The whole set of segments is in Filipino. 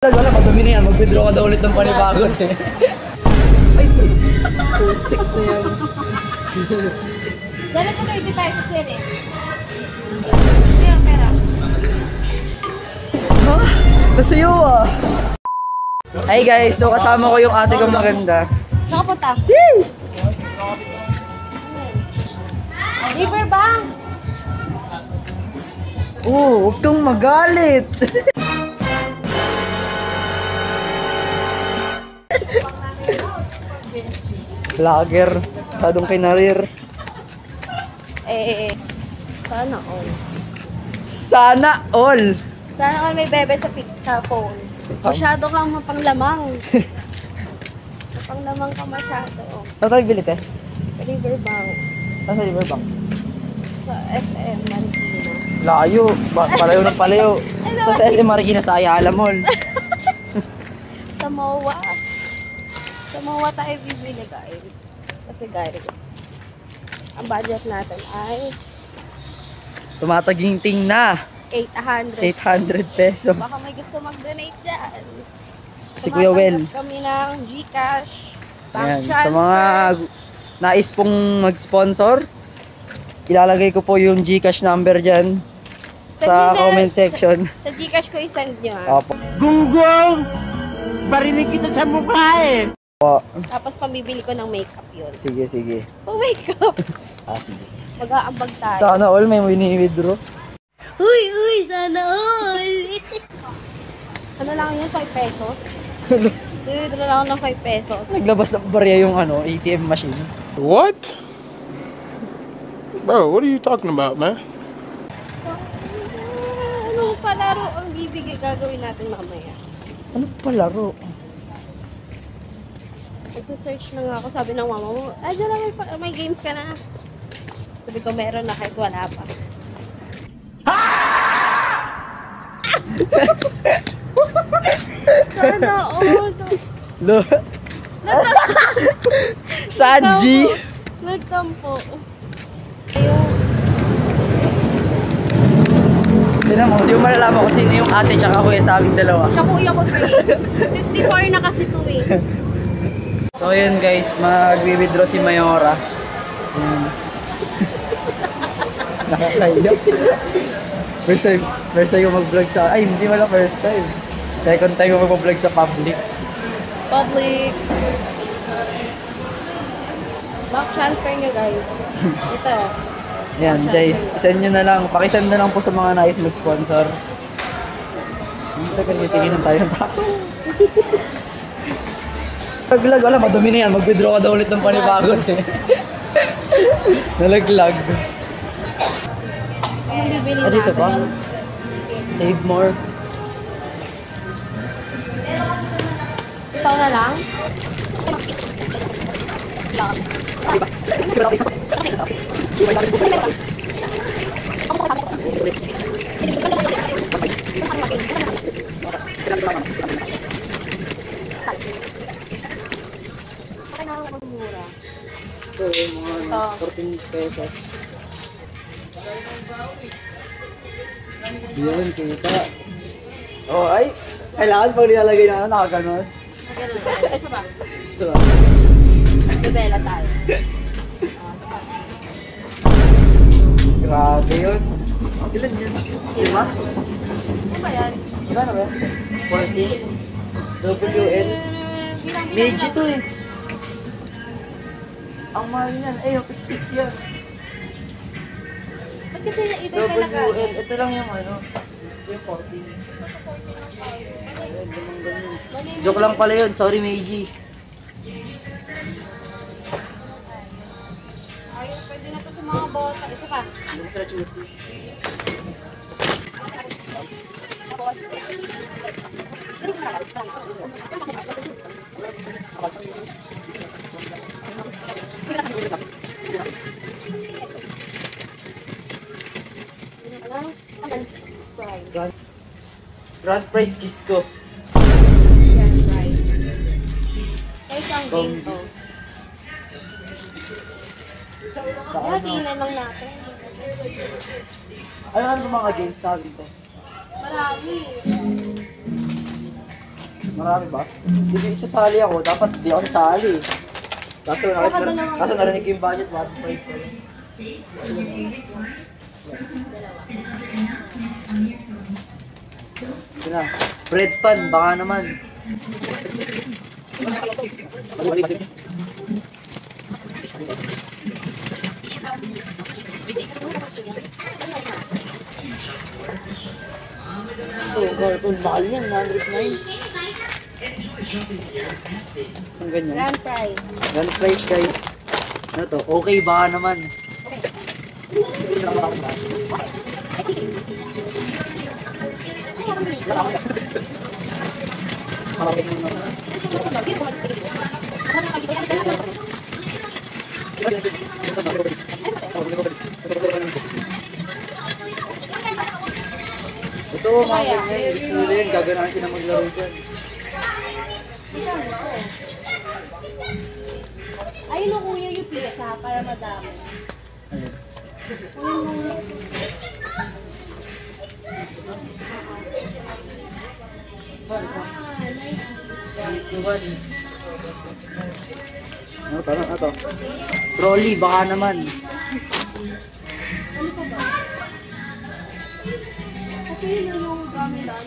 Wala, madumi na yan. Mag-withdraw ka daw ulit ng panibagot eh. Ay, stick na yan. Dala ko kayo tayo sa sir eh. Ito yung pera. Ha? Nasuyo ah. Hi guys, so kasama ko yung ate kong maganda. Nakapunta? Yay! Riverbank! Oh, huwag kang magalit. Vlogger, masyadong kinarir. Sana all. Sana all. Sana all may bebe sa phone. Masyado kang mapanglamang. Mapanglamang ka masyado. Saan tayo bili, te? Sa Riverbank. Saan sa Riverbank? Sa SM Marikina. Layo, palayo ng palayo. Sa SM Marikina sa Ayala Mall. Sa MOA. Sa MOA tayo bibili guys. Kasi guys, ang budget natin ay Tumataginting na 800. 800 pesos. Baka may gusto mag-donate dyan. Si Kuya Wel. Tumatanggap kami ng GCash, bank Ayan, transfer. sa mga nais pong mag-sponsor, ilalagay ko po yung GCash number dyan sa comment section. Sa GCash ko i-send nyo ha. Opo. Gunggong! Barinig kita sa mukha eh! Opo. Tapos pambibili ko ng makeup yun. Sige, sige. Oh makeup! Sige. Mag-aambag tayo. Sana all may wini-withdraw. Uy! Sana all! Ano lang yun? 5 pesos? Dude, wala ako ng 5 pesos. Naglabas na barya yung ATM machine. What? Bro, what are you talking about, man? Ano palaro ang bibigay gagawin natin mamaya? Ano palaro? Nagsa-search na nga ako, sabi ng mama mo, dyan lang may games ka na. Sabi ko, meron na kahit wala pa. Sana all. Lo. Sanji. Nagtampo. Ayun. Tignan mo, hindi mo malalaman kung sino yung ate tsaka kuya sa aming dalawa. Siya kuya ko 54 na kasi to eh. So yun guys, mag-withdraw si Mayora. Nakakaiyak. First time ko mag-vlog sa... Ay, hindi wala first time. Second time ko mag-vlog sa public. Public. Back transfer nyo guys. Ito. Yan, guys. Isend nyo na lang. Pakisend na lang po sa mga nais mag-sponsor. Dito kanitingin tayo ng tao. Nalaglag, wala, madumi na yan. Mag-withdraw ka daw ulit ng panibagot eh. Nalaglag. Ang bibili Dito pa? natin. Save more. Ito na lang. Mura. Ito, yung mga 14 pesos. Yun, kita. Oh, ay! Kailangan pag nilalagay na nakaganon. Isa pa. Ito. Bebela tayo. Grabe yun. Ilan yun? Lima? Ano ba yan? Magkano ba? 40? WN? Meiji to eh. Ang mahal yan. Ay, yung 56 yan. Ba't kasi ito yung kailangan? WN. Ito lang yung yung 40. Ayun, ganun. Joke lang pala yun. Sorry, Meiji. Ayun, pwede na to sa mga bota. Ito pa. Hindi mo sila choosy. Grand prize kiss ko. Yan, right. Kaya isang game to. Hatiin na lang natin. Ano mga games natin to? Marami. Marami ba? Hindi isasali ako. Dapat di ako sasali. Kaso narinig ko yung budget. 1.5 pa yun. Ito na. Bread pan. Baka naman. Ito, mahal yan, 109. Saan ganyan? Grand prize. Grand prize, guys. Ano to? Okay, baka naman. Ito, mga ganyan. Gusto nila yun. Gaganahan sila maglaro dyan. Ayun o kuya yung pizza para madami. Ayun. Ano to? Trolley, baka naman. Ano pa ba? Kasi yun yung gamelan.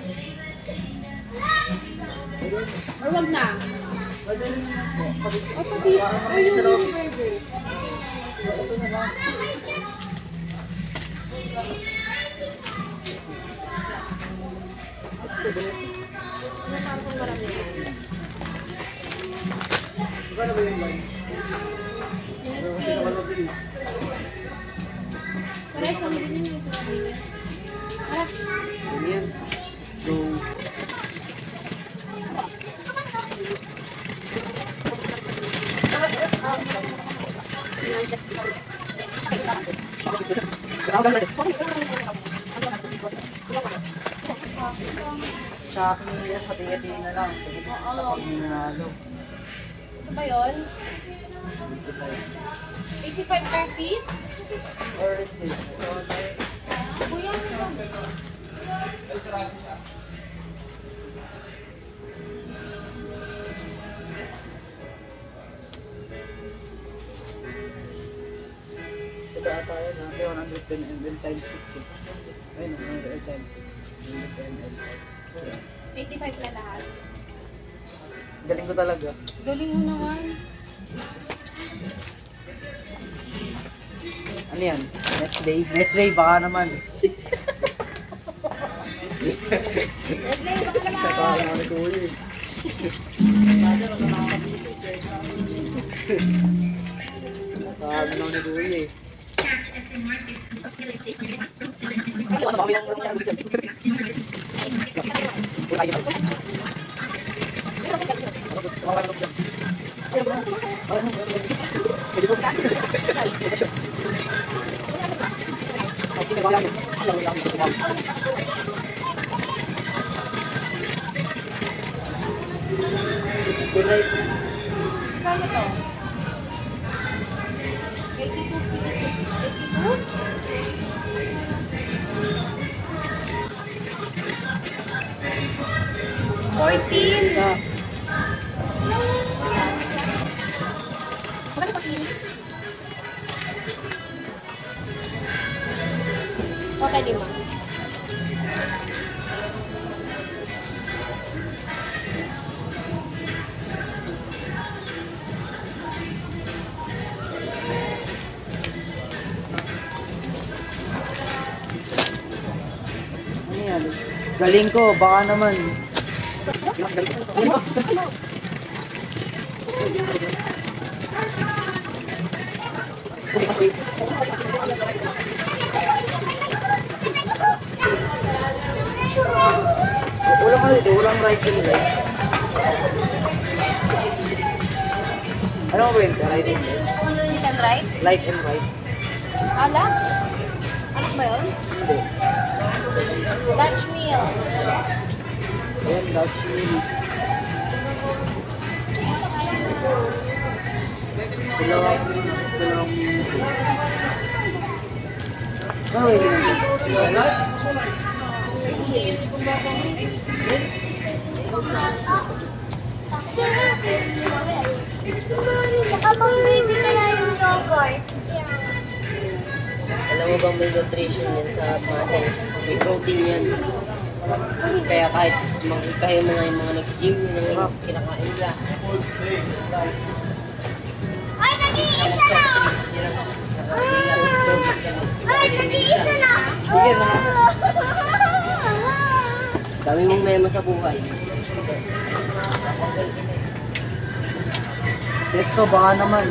Or wag na? O pati, o yung burger. Magkano ba yung line? Parehas lang din yun. Ganyan. Let's go. Sa akin yan, pati-hati na lang. Sa pag-minalo. Ito ba yun? 85 per piece? Or this. Kuya, ano ba? Ito ata yun, 110 ml times 6 eh. Ayun, 100 times 6. 110 ml times 6. 85 na lahat. Galing ko talaga. Galing mo naman. Ano yan? Nestle? Nestle, baka naman. Kakain ako ni Kuya eh. Kakain ako ni Kuya eh. Kano to? 82 pieces. 82? 14. Okay, 5. Ano yan? Galing ko, baka naman. Ulang ka dito, ulang right and left. Ano ba yun? Right and left? You can write? Light and right. Ala? Ano ba yun? Hindi. Dutch meal. Ayan, Dutch meal. Dalawang minuto. Ah, wait a minute. Kapag hindi kaya yung yogurt. Alam mo bang may nutrition yan sa muscle? May protein yan. Kaya kahit kayo yung mga nag-gym, yun ang kinakain nila. Ay, nag-iisa na! Ay, nag-iisa na! Sige na. Dami mong mema sa buhay. Sesto, baka naman.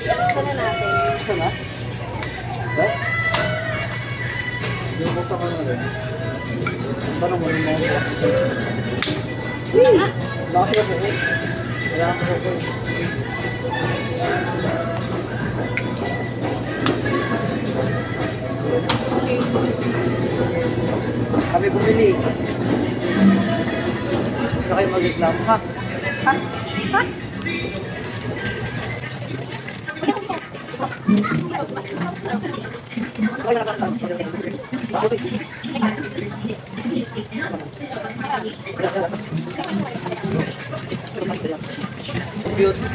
Ito na natin. Ito na? Ba? Hindi mo sa kanya rin. Parang mo rin mo. Bakit ako eh? Wala ako eh. Kami bumili. Sino kayo mag-reklamo, ha? Ha? Ha?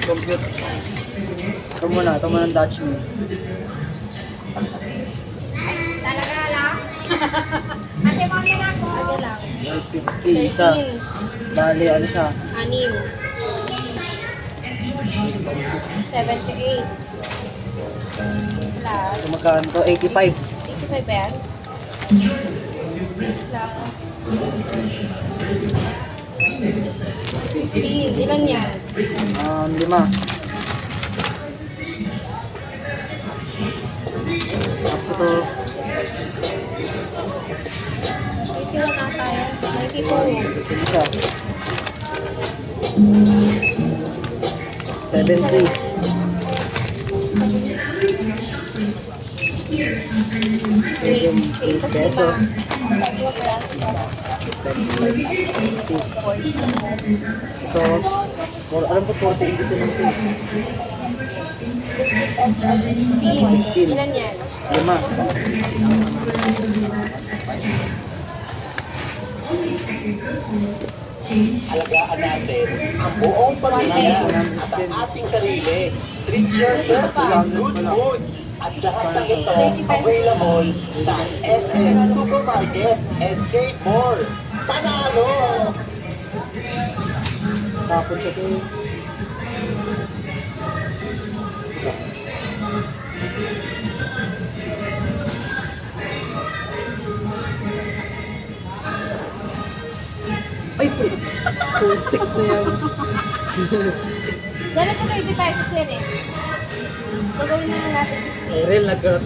Compute. Ito muna ang Dutch me. Talaga lang? Ate, mami na ako. Talaga lang. 50 isa. Bali, ano siya? 6. 78. Plus. Ito magkano to? 85. 85 ba yan? Plus. 15. Ilan yan? 5. Tapos ito, 81 ata yan. 92. ito siya. 70. 8 pesos. Ito, alam ko 40 English yun ito. 15. Ilan yan? 5. Alagaan natin ang buong pamilya at ang ating sarili. Treat yourself with good food. At lahat ng ito available sa SM Supermarket and Save More. Panalo! Tapos ito, ay, stick na yan. Dala ko 35 pesos yan eh. So, gawin na lang natin 60. Real, nagkaroon.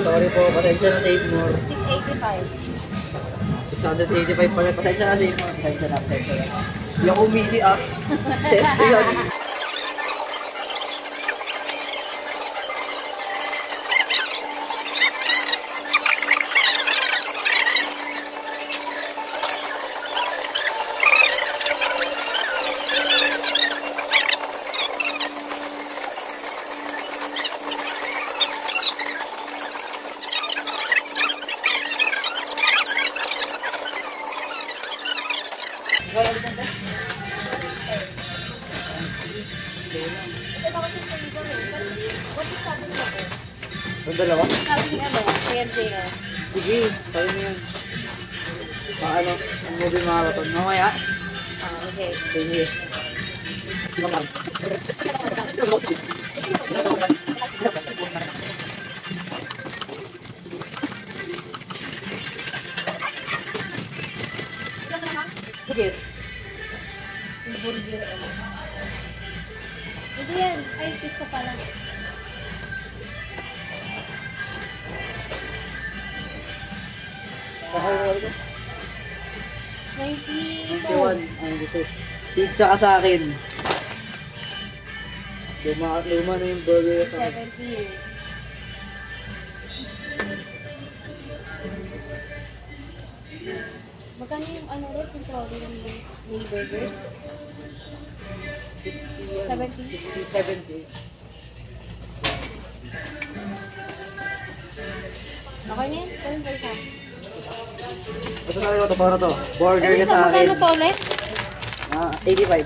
Sorry po, pasensya na, Save More. 685. 685 pala, pasensya na, Save More. Pasensya na. Hindi ako umili ah. Sesto yan. Ito na kasi sa ito eh. What is sabi mo ko? Ang dalawa? Sabi ni ano, JR. Sige, tayo mo yan. Paano? Ang movie marathon. Mamaya? Okay. Sige. Sige. Burger. Hindi yan. Ay, pizza pala. Kakawal ko. 92. 91. Ang gusto. Pizza ka sa akin. Luma na yung burger sa akin. 70. Magkano yung ano rin, controller ng mini burgers? 60. 70. 70. Okay na yan? Ito yung burger. Ito na ito, para to. Burger Ay, ka sa akin. magkano to ulit? 85.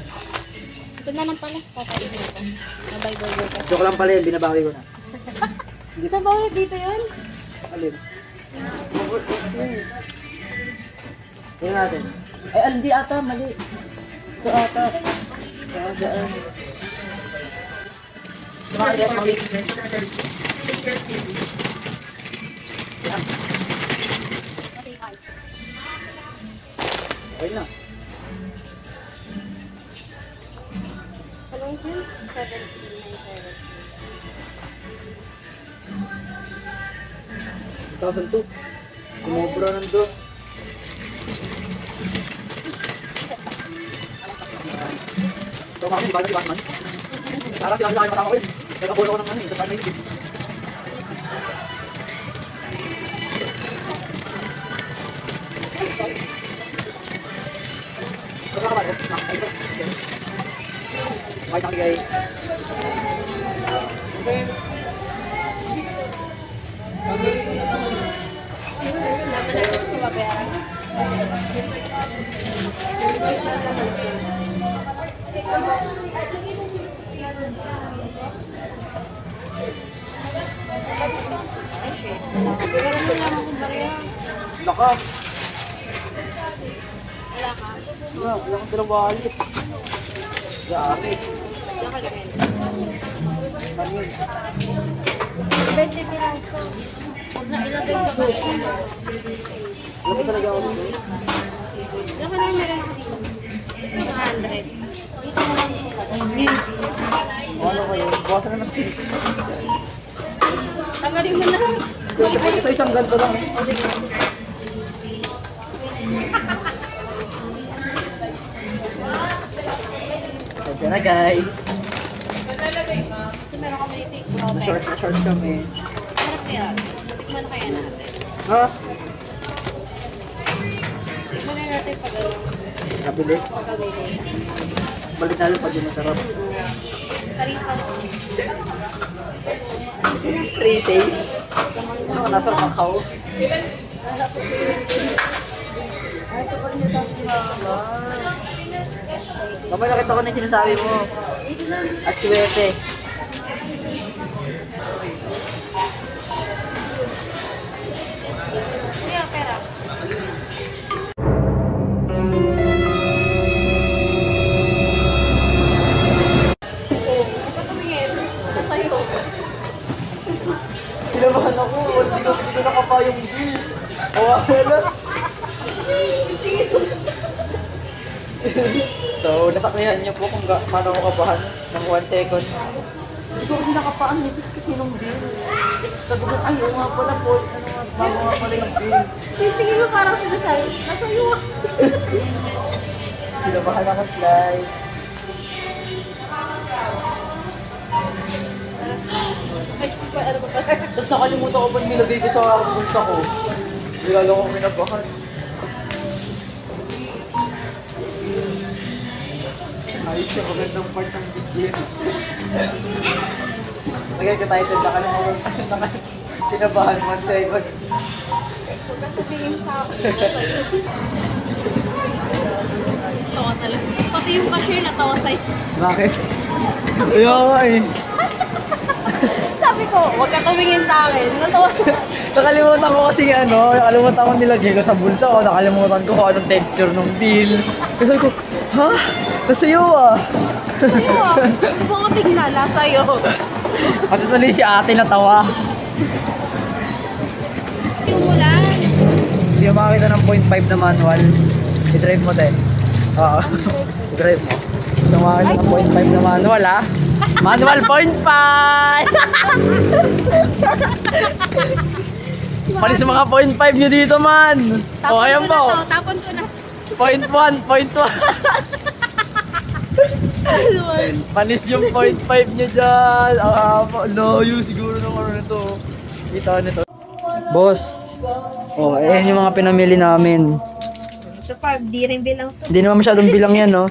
Ito na lang pala. Kakaisip ko. Nabay-burger ka. Joke lang pala yun, binabawi ko na. Saan ba ulit dito yun? Alin? Tingnan natin. Ay, hindi ata, mali. Ito ata. Daan. Sumakit, mali. Ayun na. Ano yun? 1,002. Kumobra ng dos. So, mga hindi ba natin man? Para sila sa akin matama ko yun. Nagkabulo ko ng ano eh. Sa parang naisip. Okay, thank you guys. Ay, shit. Pero mo naman akong bariya. Laka. Wala ka? Wala akong dalawalit. Grabe. Wala ka rin. Ano yun? 20 piraso. Huwag na ilagay sa bariya. Laki talaga ako dito. Wala ka na meron ako dito. 200. Dito mo lang Hindi. Ano kayo? Buwasan na ng pili. tanggalin mo na. Sa isang ganto lang eh. O, sige. Diyan na guys. Kasi meron kami dito. Na-short kami. Harap kaya. Tikman kaya natin. Ha? Tikman na natin pag ano. Nabili. Pagkabili. Balik na lang pag yung masarap. Tarifa. 3 days. Ano, nasa Macau. Mamay nakita ko na yung sinasabi mo. At suwete. Kuya, pera. Kinabahan ako. Hindi ko nakapa yung bill. Wala. So, nasaklihan niyo po kung paano ako kabahan ng 1 second. Hindi ko kasi nakapaan nipis kasi nung bill. Sabi ko, ay, oo nga pala po. Bago nga pala yung bill. Tingin mo parang sinasabi. Nasa iyo. Kinabahan ako slide. Tapos nakalimutan ko ba nilagay ko sa bulsa ko. Nilalaw ko minabahan. Ayos siya, magandang part ng video. Lagay ka title na kalimutan. Kinabahan 1 second. Tingin sa akin. Tawa talaga. Pati yung cashier natawa sa'yo. Bakit? Ayaw nga eh. Sabi ko, huwag ka tumingin sa akin. Natawa. Nakalimutan ko kasi nakalimutan ko nilagay ko sa bulsa ko. Nakalimutan ko kung anong texture ng bill. Kasi ko, ha? Nasa'yo ah. Sa'yo ah. Hindi ko nga tignan. Nasa'yo. Pati tuloy si ate natawa. Yung ulan. Kasi yung makakita ng 0.5 na manual, i-drive mo din. Oo. I-drive mo. Yung makakita ng 0.5 na manual ha. Manual 0.5! Palis sa mga 0.5 nyo dito man. O ayan po. Tapon ko na. 0.1, 0.1. Panis yung 0.5 nyo dyan. Layo siguro ng ano nito. Kita nito. Boss. Oh, ayan yung mga pinamili namin. Ito pa, di rin bilang to. Hindi naman masyadong bilang yan, no?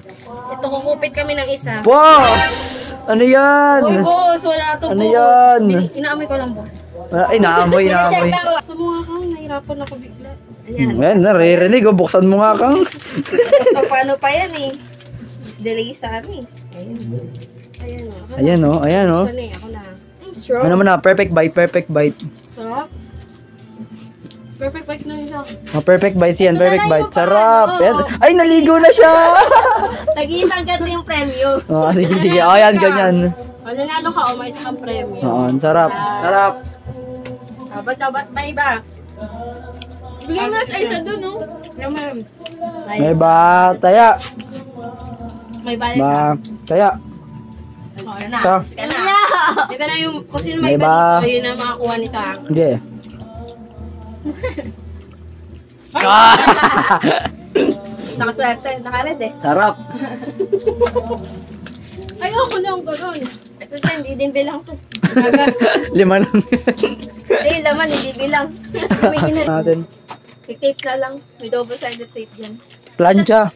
Ito, kukupit kami ng isa. Boss! Ano yan? Uy, boss, wala to, Ano boss. yan? Inaamoy ko lang, boss. Ay, naamoy. Sa mga kang, nahirapan ako bigla. Ayan. Ayan, naririnig. Buksan mo nga kang. So, paano pa yan eh? delay sa ano eh. Ayan o. Ayan o, ayan o. Sana eh, ako na. I'm strong. Ano mo na, perfect bite, perfect bite. Sarap. Perfect bite na siya. Oh, perfect bite yan, Ito na perfect lang bite. yung Sarap. parang, Ayan. oo. Ay, naligo na siya. Nag-iisang ganito yung premyo. Oh, sige, sige. Oh, yan, ganyan. O, nanalo ka o, may isa kang premyo. Oo, ang sarap. Sarap. Ba't ba iba? Bigay mo sa isa dun, no? Naman. May ba, taya. May bayad ka. Ba, taya. O, yan na. Ito. Sige na. Ito na yung, kung sino May may ba? iba dito, yun na makakuha nito ha. Sige. Nakaswerte, nakared eh. Sarap. Ayoko na ang gano'n. Ito siya, hindi din bilang to. 5 lang. Hindi, laman, hindi bilang. May Natin. tape na lang. May double-sided tape yan. Plancha.